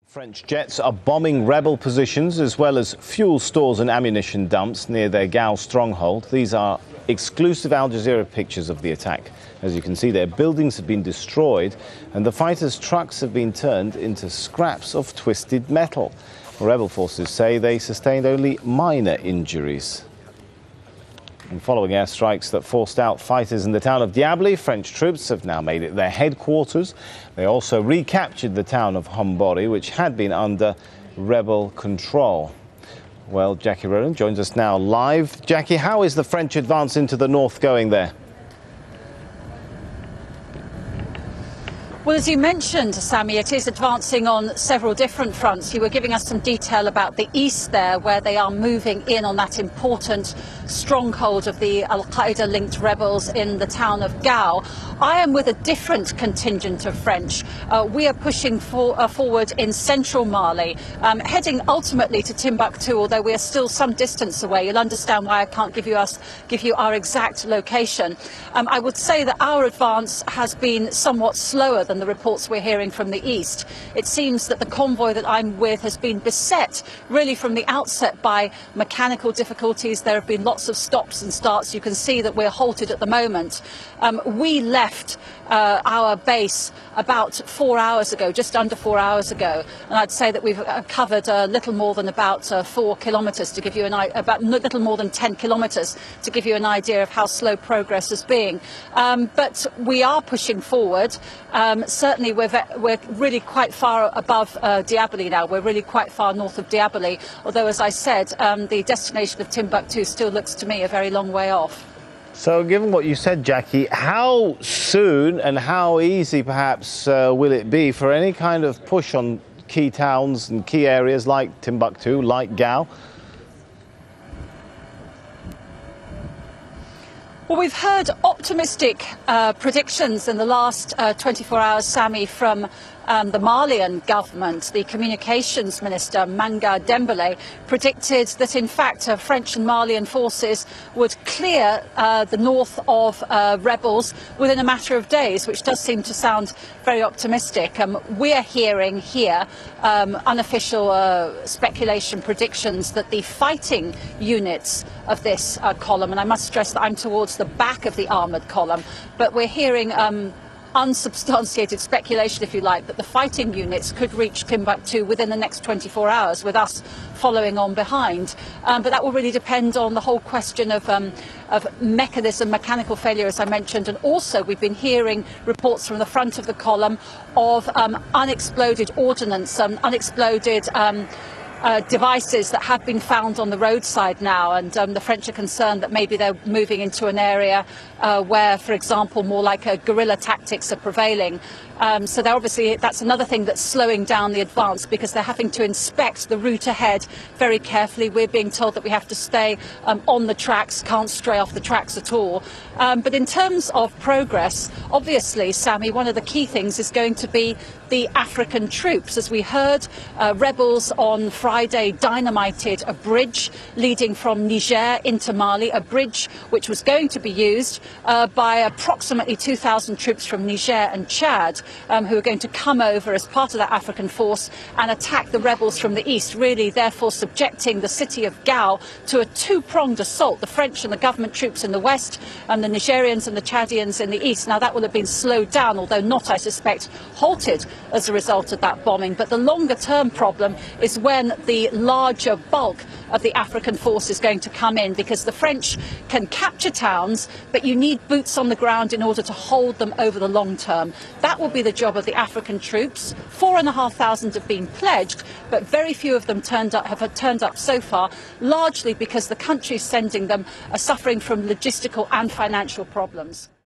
French jets are bombing rebel positions as well as fuel stores and ammunition dumps near their Gao stronghold. These are exclusive Al Jazeera pictures of the attack. As you can see, their buildings have been destroyed and the fighters' trucks have been turned into scraps of twisted metal. Rebel forces say they sustained only minor injuries. And following airstrikes that forced out fighters in the town of Diabli, French troops have now made it their headquarters. They also recaptured the town of Hombori, which had been under rebel control. Well, Jacky Rowland joins us now live. Jacky, how is the French advance into the north going there? Well, as you mentioned, Sammy, it is advancing on several different fronts. You were giving us some detail about the east there, where they are moving in on that important stronghold of the Al-Qaeda-linked rebels in the town of Gao. I am with a different contingent of French. We are pushing forward in central Mali, heading ultimately to Timbuktu, although we are still some distance away. You'll understand why I can't give you our exact location. I would say that our advance has been somewhat slower than the reports we're hearing from the east. It seems that the convoy that I'm with has been beset really from the outset by mechanical difficulties. There have been lots of stops and starts. You can see that we're halted at the moment. We left our base about 4 hours ago, just under 4 hours ago, and I'd say that we've covered little more than about 4 kilometres to give you about little more than 10 kilometres to give you an idea of how slow progress has been. But we are pushing forward. Certainly we're really quite far above Diabli now. We're really quite far north of Diabli, although, as I said, the destination of Timbuktu still looks to me a very long way off. So given what you said, Jacky, how soon and how easy perhaps will it be for any kind of push on key towns and key areas like Timbuktu, like Gao? Well, we've heard optimistic predictions in the last 24 hours, Sammy, from the Malian government. The communications minister, Manga Dembele, predicted that, in fact, French and Malian forces would clear the north of rebels within a matter of days, which does seem to sound very optimistic. We're hearing here unofficial speculation predictions that the fighting units of this column, and I must stress that I'm towards the back of the armoured column, but we're hearing unsubstantiated speculation, if you like, that the fighting units could reach Timbuktu within the next 24 hours, with us following on behind. But that will really depend on the whole question of mechanical failure, as I mentioned, and also we've been hearing reports from the front of the column of unexploded ordnance, unexploded devices that have been found on the roadside now, and the French are concerned that maybe they're moving into an area where, for example, more like guerrilla tactics are prevailing. So that's another thing that's slowing down the advance, because they're having to inspect the route ahead very carefully. We're being told that we have to stay on the tracks, can't stray off the tracks at all. But in terms of progress, obviously, Sammy, one of the key things is going to be the African troops. As we heard, rebels on Friday dynamited a bridge leading from Niger into Mali, a bridge which was going to be used by approximately 2,000 troops from Niger and Chad, who are going to come over as part of that African force and attack the rebels from the east, really therefore subjecting the city of Gao to a two-pronged assault, the French and the government troops in the west and the Nigerians and the Chadians in the east. Now, that will have been slowed down, although not, I suspect, halted as a result of that bombing. But the longer-term problem is when the larger bulk of the African force is going to come in, because the French can capture towns, but you need boots on the ground in order to hold them over the long term. That will be the job of the African troops. 4,500 have been pledged, but very few of them have turned up so far, largely because the countries sending them are suffering from logistical and financial problems.